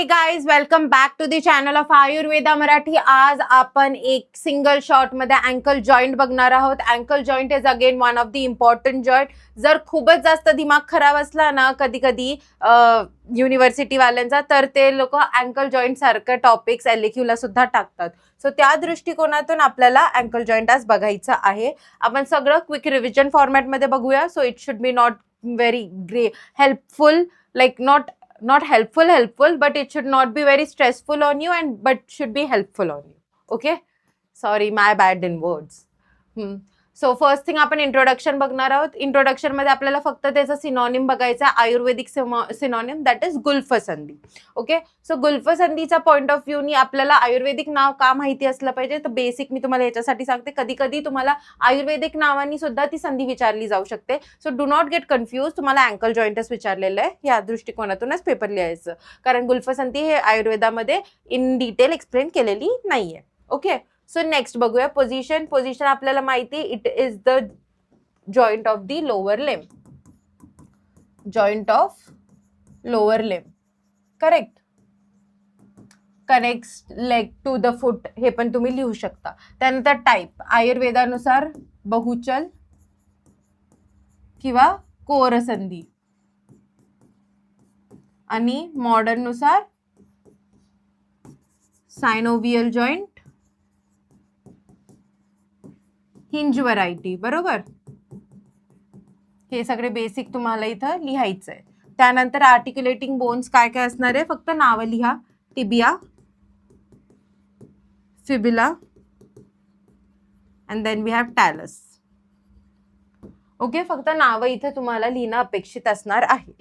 Guys, welcome back to the channel of Ayurveda Marathi. आज आपण एक सिंगल शॉट मध्ये अँकल जॉईंट बघणार आहोत. Ankle joint is again one of the important joint. जर खूपच जास्त दिमाग खराब असला ना कधी कधी युनिव्हर्सिटी वाल्यांचा, तर ते लोक अँकल जॉईंट सारखं टॉपिक्स LQ ला सुद्धा टाकतात. सो त्या दृष्टिकोनातून आपल्याला अँकल जॉईंट आज बघायचं आहे. आपण सगळं क्विक रिव्हिजन फॉर्मॅट मध्ये बघूया. So it should be not very helpful, like not helpful, but it should not be very stressful on you, but should be helpful on you. Okay, sorry, my bad in words. So first thing आपण introduction बघणार आहोत. Introduction मध्ये आपल्याला फक्त त्याचा synonym बघायचा आहे, ayurvedic synonym, that is गुल्फसंधी. ओके, सो गुल्फसंधीचा पॉइंट ऑफ व्ह्यू नी आपल्याला आयुर्वेदिक नाव का माहिती असलं पाहिजे, तर बेसिक मी तुम्हाला याच्यासाठी सांगते. कधी कधी तुम्हाला आयुर्वेदिक नावानी सुद्धा ती संधी विचारली जाऊ शकते. So do not get confuse. तुम्हाला अँकल जॉईंटच विचारलेलं आहे, या दृष्टिकोनातूनच पेपर लिहायचं, कारण गुल्फसंधी हे आयुर्वेदामध्ये इन डिटेल एक्सप्लेन केलेली नाहीये. ओके, सो नेक्स्ट बघूया पोझिशन. पोझिशन आपल्याला माहिती, it is the joint of the lower limb. Joint of lower limb, correct. Connects leg to the foot, हे पण तुम्ही लिहू शकता. त्यानंतर टाईप, आयुर्वेदानुसार बहुचल किंवा कोरसंधी, आणि मॉडर्न नुसार सायनोव्हियल जॉइंट, हिंज व्हरायटी. बरोबर, हे सगळे बेसिक तुम्हाला इथं लिहायचं आहे. त्यानंतर आर्टिक्युलेटिंग बोन्स काय काय असणार आहे, फक्त नावं लिहा. Tibia, fibula, and then we have talus. Okay, फक्त नावं इथं तुम्हाला लिहिणं अपेक्षित असणार आहे.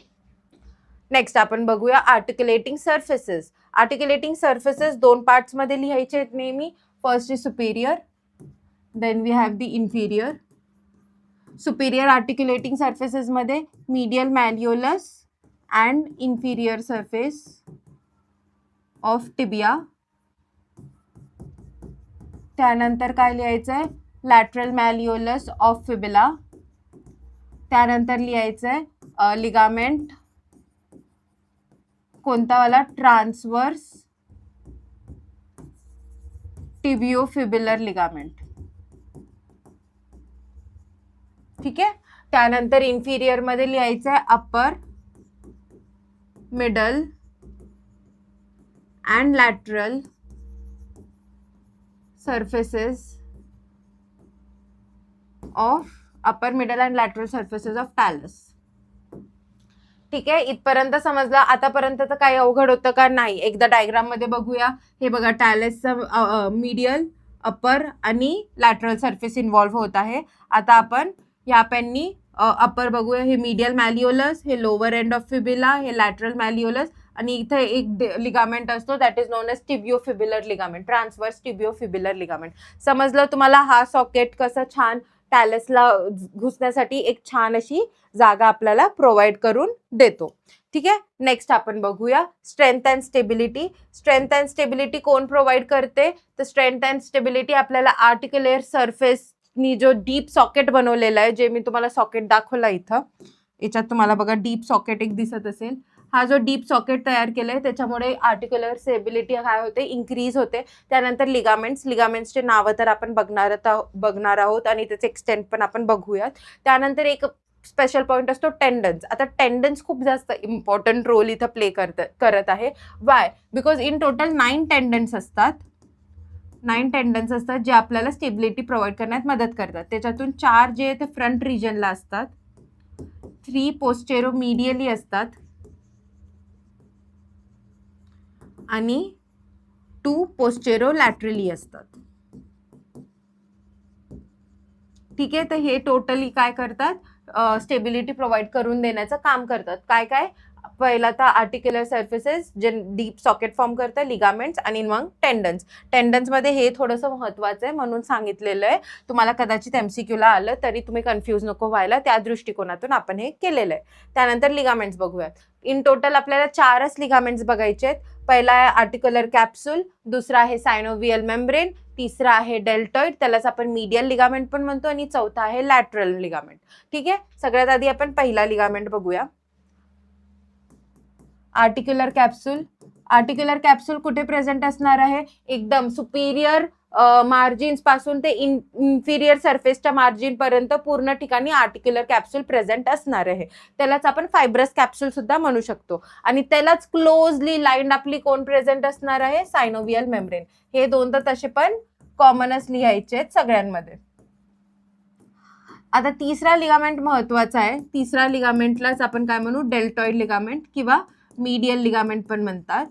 नेक्स्ट आपण बघूया आर्टिक्युलेटिंग सर्फेसेस. आर्टिक्युलेटिंग सर्फेसेस दोन पार्ट्स मध्ये लिहायचे आहेत नेहमी. First is Superior, then we have the inferior. Superior articulating surfaces मध्ये medial malleolus and inferior surface of tibia. त्यानंतर काय लिहायचं आहे, lateral malleolus of fibula. त्यानंतर लिहायचं आहे ligament, कोणता वाला, transverse tibiofibular ligament. ठीक आहे. त्यानंतर इन्फिरियर मध्ये लिहायचं आहे upper, middle and lateral surfaces of talus. ठीक आहे, इथपर्यंत समजलं. आतापर्यंत तर काही अवघड होतं का, नाही. एकदा डायग्राम मध्ये बघूया. हे बघा, टॅलसचं मीडियल, अपर आणि लॅटरल सर्फेस इन्व्हॉल्व्ह होत आहे. आता आपण या पेननी अपर बघूया. हे मीडियल मॅलिओलस, हे लोअर एंड ऑफ फिबिला, हे लॅटरल मॅलिओलस, आणि इथे एक लिगामेंट असतो that is known as tibiofibular ligament, transverse tibiofibular ligament. समजलं तुम्हाला? हा सॉकेट कसं छान टॅलसला घुसण्यासाठी एक छान अशी जागा आपल्याला प्रोव्हाइड करून देतो. ठीक आहे, नेक्स्ट आपण बघूया strength and stability. Strength and stability कोण प्रोव्हाइड करते, तर स्ट्रेंथ अँड स्टेबिलिटी आपल्याला आर्टिक्युलर सर्फेस नी जो डीप सॉकेट बनवलेला आहे, जे मी तुम्हाला सॉकेट दाखवला इथं, याच्यात तुम्हाला बघा डीप सॉकेट एक दिसत असेल. हा जो डीप सॉकेट तयार केलाय त्याच्यामुळे आर्टिक्युलर स्टेबिलिटी काय होते, इन्क्रीज होते. त्यानंतर लिगामेंट्सचे नावं तर आपण बघणार आहोत आणि त्याचे एक्सटेंट पण आपण बघूयात. त्यानंतर एक स्पेशल पॉइंट असतो टेंडन्स. आता टेंडन्स खूप जास्त इम्पॉर्टंट रोल इथं प्ले करत आहे. Y? Because in total 9 tendons असतात. 9 टेंडन्स असतात जे आपल्याला स्टेबिलिटी प्रोव्हाइड करण्यात मदत करतात. त्याच्यातून 4 जे ते फ्रंट रिजनला असतात, 3 पोस्टेरो मीडियली असतात, आणि 2 पोस्टेरो लॅटरली असतात. ठीक आहे, तर हे टोटली काय करतात, स्टेबिलिटी प्रोव्हाइड करून देण्याचं काम करतात. काय काय, पहिला तर आर्टिक्युलर सर्फेसेस जे डीप सॉकेट फॉर्म करतात, लिगामेंट्स, आणि मग टेंडन्स मध्ये हे थोडंसं महत्वाचं आहे म्हणून सांगितलेलं आहे. तुम्हाला कदाचित MCQ ला आलं तरी तुम्ही कन्फ्यूज नको व्हायला, त्या दृष्टिकोनातून आपण हे केलेलं आहे. त्यानंतर लिगामेंट्स बघूयात. इन टोटल आपल्याला 4च लिगामेंट्स बघायचे आहेत. पहिला आहे आर्टिक्युलर कॅप्सूल, दुसरा आहे सायनोव्हियल मेम्ब्रेन, तिसरा आहे डेल्टॉइड, त्यालाच आपण मीडियल लिगामेंट पण म्हणतो, आणि चौथा आहे लॅटरल लिगामेंट. ठीक आहे, सगळ्यात आधी आपण पहिला लिगामेंट बघूया. आर्टिक्युलर कॅप्सूल. आर्टिक्युलर कॅप्सूल कुठे प्रेझेंट असणार आहे? एकदम सुपिरियर मार्जिन्स पासून ते इन्फिरियर सरफेसच्या मार्जिन पर्यंत पूर्ण ठिकाणी आर्टिक्युलर कॅप्सूल प्रेझेंट असणार आहे. त्यालाच आपण फायब्रस कॅप्सूल सुद्धा म्हणू शकतो. आणि त्यालाच क्लोजली लाईन आपली कोण प्रेझेंट असणार आहे? सायनोव्हियल मेम्ब्रेन. हे दोन तर तसे पण कॉमनच लिहायचे आहेत सगळ्यांमध्ये. आता तिसरा लिगामेंट महत्वाचा आहे. तिसरा लिगामेंटलाच आपण काय म्हणू? डेल्टॉइड लिगामेंट किंवा मीडियल लिगामेंट पण म्हणतात.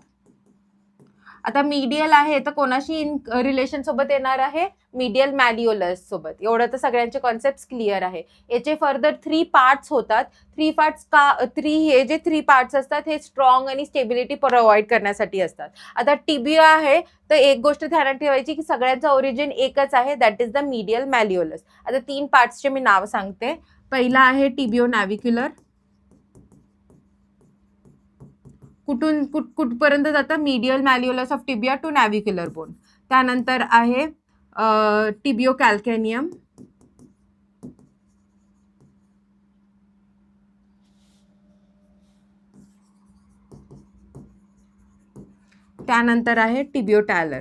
आता मीडियल आहे तर कोणाशी इन रिलेशन सोबत येणार आहे? मीडियल मॅलिओलस सोबत. एवढं तर सगळ्यांचे कॉन्सेप्ट क्लिअर आहे. याचे फर्दर 3 पार्ट्स होतात. 3 पार्ट्स का? हे जे 3 पार्ट्स असतात हे स्ट्रॉंग आणि स्टेबिलिटी प्रोव्हाइड करण्यासाठी असतात. आता टिबिओ आहे तर एक गोष्ट ध्यानात ठेवायची की सगळ्यांचं ओरिजिन एकच आहे, दॅट इज द मीडियल मॅलिओलस. आता 3 पार्ट्सचे मी नाव सांगते. पहिला आहे टिबिओ नॅव्हिक्युलर. कुठपर्यंत जातं? Medial malleolus of tibia to navicular bone. त्यानंतर आहे टिबिओ कॅल्कॅनियम. त्यानंतर आहे टिबिओ टॅलर.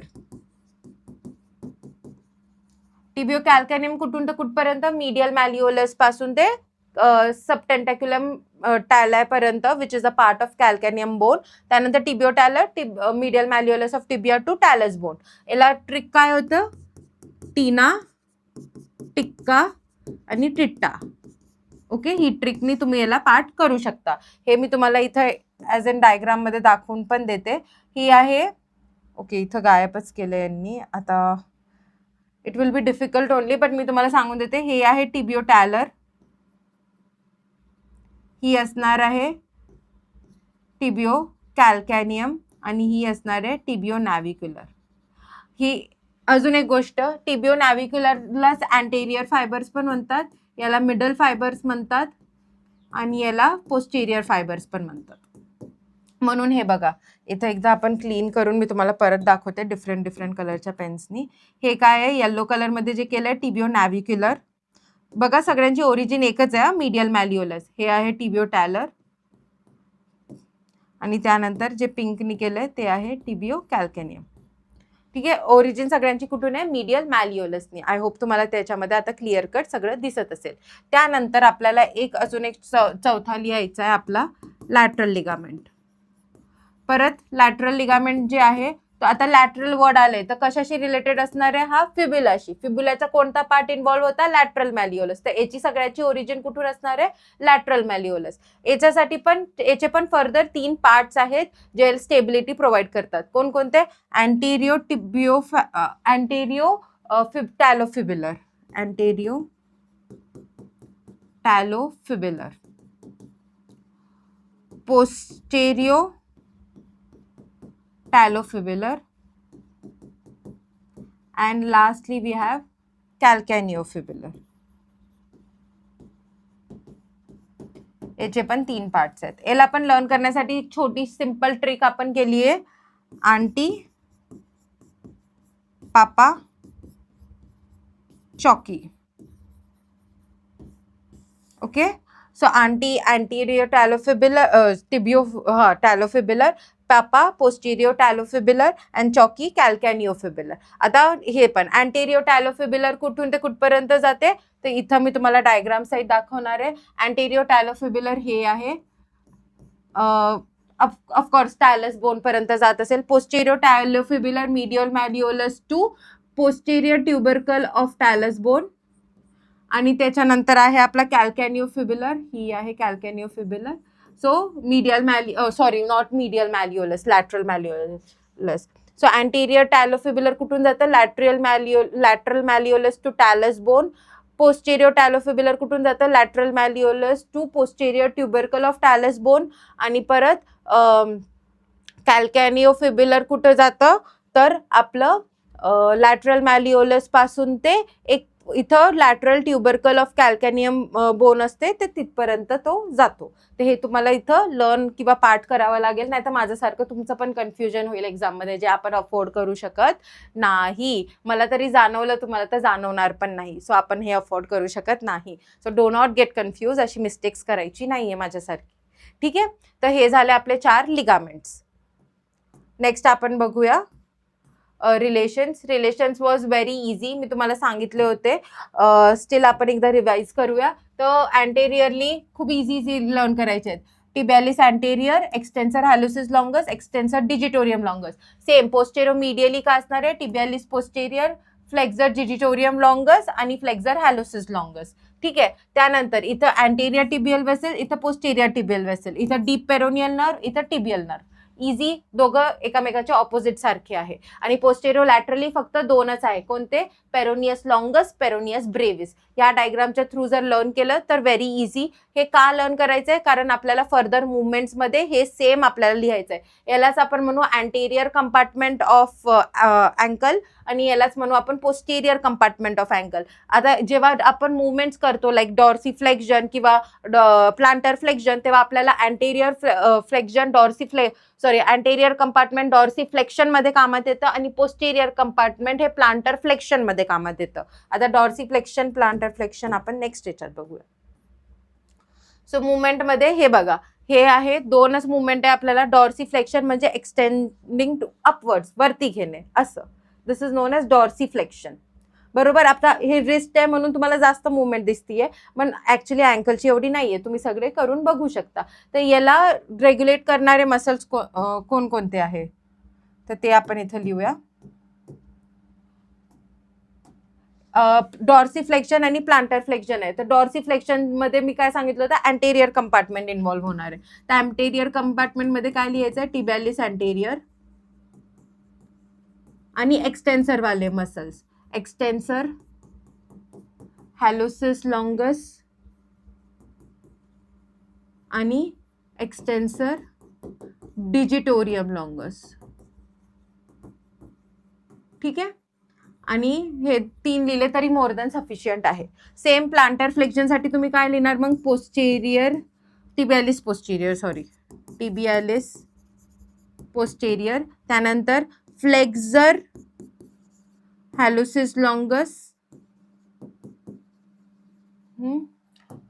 टिबिओ कॅल्कॅनियम कुठून तर कुठपर्यंत? मीडियल मॅलिओलस पासून ते सबटेंटॅक्युलम टॅलापर्यंत, which is a part of calcaneum bone. त्यानंतर tibio talar medial malleolus of tibia to talus bone. याला ट्रिक काय होतं? टीना, टिक्का आणि टिट्टा. ओके, ही ट्रिकनी तुम्ही याला पार्ट करू शकता. हे मी तुम्हाला इथं ॲज अन डायग्राम मध्ये दाखवून पण देते. ही आहे, ओके इथं गायबच केलं यांनी. आता it will be difficult only, but मी तुम्हाला सांगून देते. हे आहे टिबिओ टॅलर. ही असणार आहे टिबिओ कॅल्कॅनियम आणि ही असणार आहे टिबिओ नॅव्हिक्युलर. ही अजून एक गोष्ट, टिबिओ नॅव्हिक्युलरलाच अँटेरियर फायबर्स पण म्हणतात, याला मिडल फायबर्स म्हणतात आणि याला पोस्टेरियर फायबर्स पण म्हणतात. म्हणून हे बघा इथं एकदा आपण क्लीन करून मी तुम्हाला परत दाखवते डिफरंट कलरच्या पेन्सनी. हे काय आहे? येलो कलरमध्ये जे केलं आहे टिबिओ नॅव्हिक्युलर. बघा सगळ्यांची ओरिजिन एकच आहे, मीडियल मॅलिओलस. हे आहे टिबिओ टॅलर आणि त्यानंतर जे पिंकनी केलंय ते आहे टिबिओ कॅल्कॅनियम. ठीक आहे, ओरिजिन सगळ्यांची कुठून आहे? मीडियल मॅलिओलसनी. आय होप तुम्हाला त्याच्यामध्ये आता क्लिअर कट सगळं दिसत असेल. त्यानंतर आपल्याला अजून एक चौथा लिहायचा आहे आपला लॅटरल लिगामेंट. परत लॅटरल लिगामेंट जे आहे, तर आता लॅटरल वर्ड आले तर कशाशी रिलेटेड असणार आहे? हा फिब्युलाशी. फिब्युलाचा कोणता पार्ट इन्व्हॉल्व होता? लॅटरल मॅलिओलस. तर याची सगळ्याची ओरिजिन कुठून असणार आहे? लॅटरल मॅलिओलस. याच्यासाठी पण याचे पण फर्दर 3 पार्ट्स आहेत जे स्टेबिलिटी प्रोव्हाइड करतात. कोणकोणते? अँटेरियो टॅलोफिब्युलर. अँटेरियो टॅलोफिब्युलर. पोस्टेरियो टॅलोफिब्युलर. and lastly we have calcaneofibular. याचे पण 3 पार्ट्स आहेत. याला पण लर्न करण्यासाठी एक छोटी सिंपल ट्रिक आपण केली आहे. आंटी, पापा, चॉकी. Okay, so auntie anterior talofibular, tibio talofibular, papa posterior talofibular and चॉकी calcaneofibular. आता हे पण anterior talofibular कुठून ते कुठपर्यंत जाते? तर इथं मी तुम्हाला डायग्राम सहित दाखवणार आहे. anterior talofibular हे आहे ऑफकोर्स टॅलस बोन पर्यंत जात असेल. posterior talofibular medial malleolus to posterior tubercle of talus bone. आणि त्याच्यानंतर आहे आपला कॅल्कॅनिओफिब्युलर. ही आहे calcaneofibular. So medial not medial malleolus, lateral malleolus. So anterior talofibular कुठून जातं? Lateral malleolus to talus bone. Posterior talofibular कुठून जातं? Lateral malleolus to posterior tubercle of talus bone. आणि परत कॅल्कॅनिओफिब्युलर कुठं जातं? तर आपलं लॅटरल मॅलिओलस पासून ते एक इथं लॅटरल ट्युबरकल ऑफ कॅल्कॅनियम बोन असते, ते तिथपर्यंत तो जातो. तर हे तुम्हाला इथं लर्न किंवा पाठ करावं लागेल, नाही तर माझ्यासारखं तुमचं पण कन्फ्युजन होईल एक्झाममध्ये, जे आपण अफोर्ड करू शकत नाही. मला तरी जाणवलं, तुम्हाला तर जाणवणार पण नाही. सो आपण हे अफोर्ड करू शकत नाही. So do not get confuse. अशी मिस्टेक्स करायची नाहीये माझ्यासारखी. ठीक आहे, तर हे झाले आपले 4 लिगामेंट्स. नेक्स्ट आपण बघूया रिलेशन्स वॉज व्हेरी इझी. मी तुम्हाला सांगितले होते. स्टील आपण एकदा रिवाइज करूया. तर अँटेरियरली खूप इझी लर्न करायचे आहेत. Tibialis anterior, extensor hallucis longus, extensor digitorum longus. Same postero medially का असणार आहे? Tibialis posterior, flexor digitorum longus आणि फ्लेक्झर हॅलोसिस लॉंगस. ठीक आहे. त्यानंतर इथं अँटेरियर टिबियल वेसल, इथं पोस्टेरियर टिबियल वेसल, इथं डीप पेरोनियल नर्व, इथं टिबियल नर्व. इझी, दोघं एकामेकाच्या ऑपोजिट सारखे आहे. आणि पोस्टेरियो लॅटरली फक्त दोनच आहे. कोणते? Peroneus longus, peroneus brevis. या डायग्रामच्या थ्रू जर लर्न केलं तर व्हेरी इझी. हे का लर्न करायचंय? कारण आपल्याला फर्दर मुवमेंट्समध्ये हे सेम आपल्याला लिहायचंय. यालाच आपण म्हणू अँटेरियर कंपार्टमेंट ऑफ अँकल आणि यालाच म्हणू आपण पोस्टेरियर कंपार्टमेंट ऑफ अँकल. आता जेव्हा आपण मुवमेंट्स करतो लाईक डॉर्सी फ्लेक्शन किंवा प्लांटर फ्लेक्शन, तेव्हा आपल्याला anterior flexion anterior compartment dorsi flexion मध्ये कामात येतं आणि पोस्टेरियर कंपार्टमेंट हे प्लांटर फ्लेक्शन मध्ये कामात येतं. आता डॉर्सी फ्लेक्शन, प्लांटर फ्लेक्शन आपण नेक्स्ट याच्यात बघूया. सो मुवमेंट मध्ये हे बघा, हे आहे दोनच मुवमेंट आहे आपल्याला. डॉर्सी फ्लेक्शन म्हणजे एक्सटेंडिंग टू अपवर्ड्स, वरती घेणे असं. This is known as dorsiflexion. बरोबर. आता हे रिस्ट आहे म्हणून तुम्हाला जास्त मुवमेंट दिसतीये, पण ऍक्च्युली अँकलची एवढी नाहीये. तुम्ही सगळे करून बघू शकता. तर याला रेग्युलेट करणारे मसल्स कोणकोणते आहे तर ते आपण इथं लिहूया. डॉर्सी फ्लेक्शन आणि प्लांटर फ्लेक्शन आहे. तर डॉर्सी फ्लेक्शन मध्ये मी काय सांगितलं होतं? अँटेरियर कंपार्टमेंट इन्व्हॉल्व्ह होणार आहे. तर अँटेरियर कंपार्टमेंट मध्ये काय लिहायचं आहे? टिबियालिस अँटेरियर आणि एक्सटेन्सर वाले मसल्स, एक्सटेन्सर हॅलोसिस लॉंगस आणि एक्सटेन्सर डिजिटोरियम लॉंगस. ठीक आहे. आणि हे 3 लिहिले तरी मोर दॅन सफिशियंट आहे. सेम प्लांटर फ्लेक्शन साठी तुम्ही काय लिहिणार मग? टिबियालिस पोस्टेरियर, त्यानंतर फ्लेक्झर हॅलोसिस लॉंगस,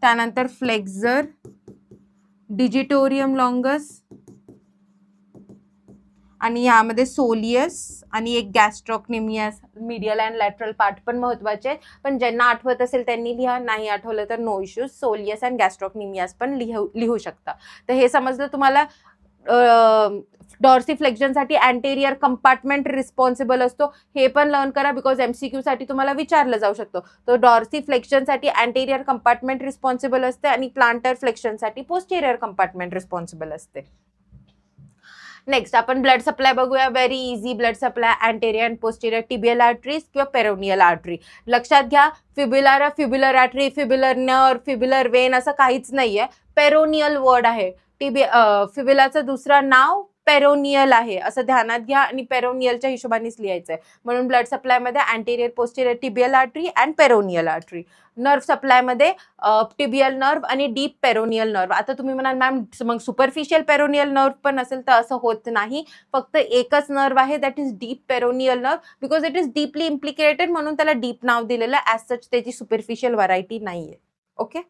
त्यानंतर फ्लेक्झर डिजिटोरियम लॉंगस आणि यामध्ये सोलियस आणि एक गॅस्ट्रोक्नेमियस. मीडियल अँड लॅटरल पार्ट पण महत्वाचे आहेत, पण ज्यांना आठवत असेल त्यांनी लिहा, नाही आठवलं तर नो इश्यूज. सोलियस अँड गॅस्ट्रोक्नेमियस पण लिहू शकता. तर हे समजलं तुम्हाला. डॉर्सी फ्लेक्शन साठी अँटेरियर कंपार्टमेंट रिस्पॉन्सिबल असतो. हे पण लर्न करा बिकॉज MCQ साठी तुम्हाला विचारलं जाऊ शकतो. तर डॉर्सी फ्लेक्शन साठी अँटेरियर कंपार्टमेंट रिस्पॉन्सिबल असते आणि प्लांटर फ्लेक्शन साठी पोस्टेरियर कंपार्टमेंट रिस्पॉन्सिबल असते. नेक्स्ट आपण ब्लड सप्लाय बघूया. Very easy blood supply. Anterior and posterior tibial arteries किंवा पेरोनियल आर्टरी. लक्षात घ्या, फ्युब्युलर आर्टरी, फ्युब्युलर नर्व, फ्युब्युलर वेन असं काहीच नाहीये. पेरोनियल वर्ड आहे. फ्युब्युलाचं दुसरं नाव पेरोनियल आहे असं ध्यानात घ्या आणि पेरोनियलच्या हिशोबानेच लिहायचं आहे. म्हणून ब्लड सप्लाय मध्ये anterior posterior tibial artery and peroneal artery. Nerve supply मध्ये टिबियल नर्व आणि डीप पेरोनियल नर्व. आता तुम्ही म्हणाल मॅम मग सुपरफिशियल पेरोनियल नर्व पण असेल तर असं होत नाही. फक्त एकच नर्व आहे that is deep peroneal nerve because it is deeply इम्प्लिकेटेड म्हणून त्याला डीप नाव दिलेलं. ॲज सच त्याची सुपरफिशियल व्हरायटी नाहीये. Okay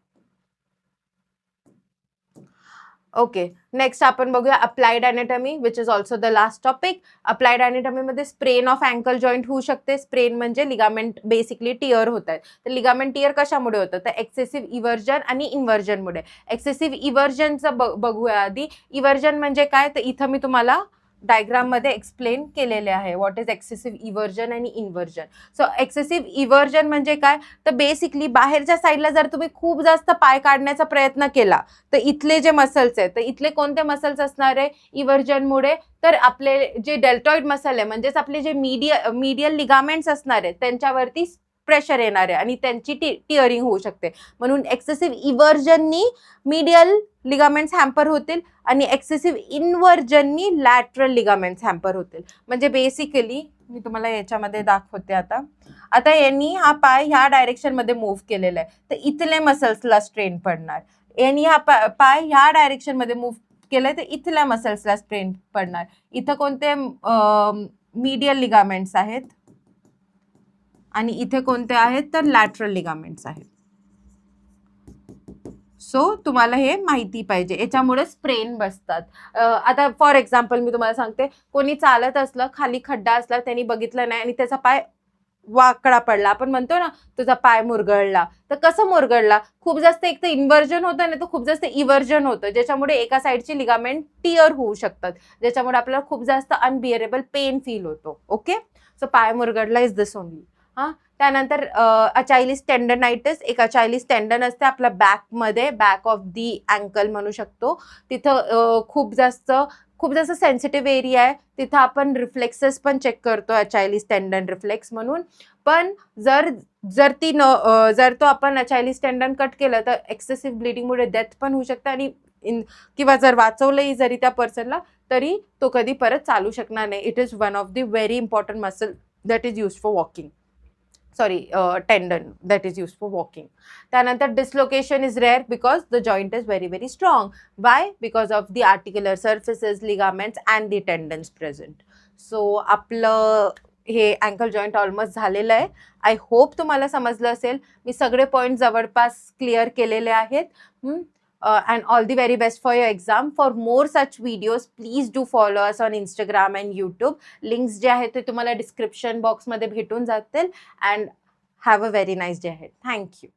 okay. नेक्स्ट आपण बघूया applied anatomy which is also the last topic. Applied anatomy मध्ये स्प्रेन ऑफ अँकल जॉईंट होऊ शकते. स्प्रेन म्हणजे लिगामेंट बेसिकली टिअर होत आहेत. तर लिगामेंट टिअर कशामुळे होतं? तर एक्सेसिव्ह इव्हर्जन आणि इन्व्हर्जनमुळे. एक्सेसिव्ह इव्हर्जनचं बघूया आधी. इव्हर्जन म्हणजे काय? तर इथं मी तुम्हाला डायग्राम मध्ये एक्सप्लेन केलेले आहे व्हॉट इज एक्सेसिव्ह इव्हर्जन आणि इन्व्हर्जन. सो एक्सेसिव्ह इव्हर्जन म्हणजे काय? तर बेसिकली बाहेरच्या साईडला जर तुम्ही खूप जास्त पाय काढण्याचा प्रयत्न केला तर इथले जे मसल्स आहेत तर इथले कोणते मसल्स असणार आहे इव्हर्जनमुळे? तर आपले जे डेल्टॉइड मसल आहे म्हणजेच आपले जे मीडियल लिगामेंट्स असणार आहेत त्यांच्यावरती प्रेशर येणार आहे आणि त्यांची टिअरिंग होऊ शकते. म्हणून एक्सेसिव्ह इव्हर्जननी मीडियल लिगामेंट्स हॅम्पर होतील आणि एक्सेसिव्ह इन्व्हर्जननी लॅटरल लिगामेंट्स हॅम्पर होतील. म्हणजे बेसिकली मी तुम्हाला याच्यामध्ये दाखवते. आता यांनी हा पाय ह्या डायरेक्शन मध्ये मूव्ह केलेला आहे तर इथले मसल्सला स्ट्रेन पडणार. यांनी हा पाय ह्या डायरेक्शन मध्ये मूव्ह केलाय तर इथल्या मसल्सला स्ट्रेन पडणार. इथं कोणते मीडियल लिगामेंट्स आहेत आणि इथे कोणते आहेत तर लॅटरल लिगामेंट्स आहेत. सो तुम्हाला हे माहिती पाहिजे, याच्यामुळे स्प्रेन बसतात. आता फॉर एक्झाम्पल मी तुम्हाला सांगते, कोणी चालत असलं, खाली खड्डा असला, त्यांनी बघितलं नाही आणि त्याचा पाय वाकडा पडला, आपण म्हणतो ना तुझा पाय मुरगळला, तर कसं मुरगळला? खूप जास्त एक तर इन्व्हर्जन होतं, नाही तर खूप जास्त इव्हर्जन होतं, ज्याच्यामुळे एका साईडची लिगामेंट टिअर होऊ शकतात, ज्याच्यामुळे आपल्याला खूप जास्त अनबिअरेबल पेन फील होतो. ओके, सो पाय मुरगळला इज दिस ओनली. हां, त्यानंतर अचायलिस टेंडनाइटिस, एक अचायलिस टेंडन असते आपल्या बॅकमध्ये, बॅक ऑफ दी अँकल म्हणू शकतो. तिथं खूप जास्त सेन्सिटिव्ह एरिया आहे, तिथं आपण रिफ्लेक्सेस पण चेक करतो, अचायलिस टेंडन रिफ्लेक्स म्हणून. पण जर जर ती जर तो आपण अचायलिस टेंडन कट केलं तर एक्सेसिव्ह ब्लिडिंगमुळे डेथ पण होऊ शकते आणि किंवा जर वाचवलंही जरी त्या पर्सनला, तरी तो कधी परत चालू शकणार नाही. It is one of the very important muscle that is use for walking, sorry tendon that is use for walking. त्यानंतर dislocation is rare because the joint is very very strong. Why? Because of the articular surfaces, ligaments and the tendons present. So आपलं हे uncle joint almost झालेलं आहे. I hope तुम्हाला समजलं असेल. मी सगळे point जवळपास क्लिअर केलेले आहेत. And all the very best for your exam. For more such videos, please do follow us on Instagram and YouTube. Links जे आहेत ते तुम्हाला डिस्क्रिप्शन बॉक्समध्ये भेटून जातील. And have a very nice day ahead. Thank you.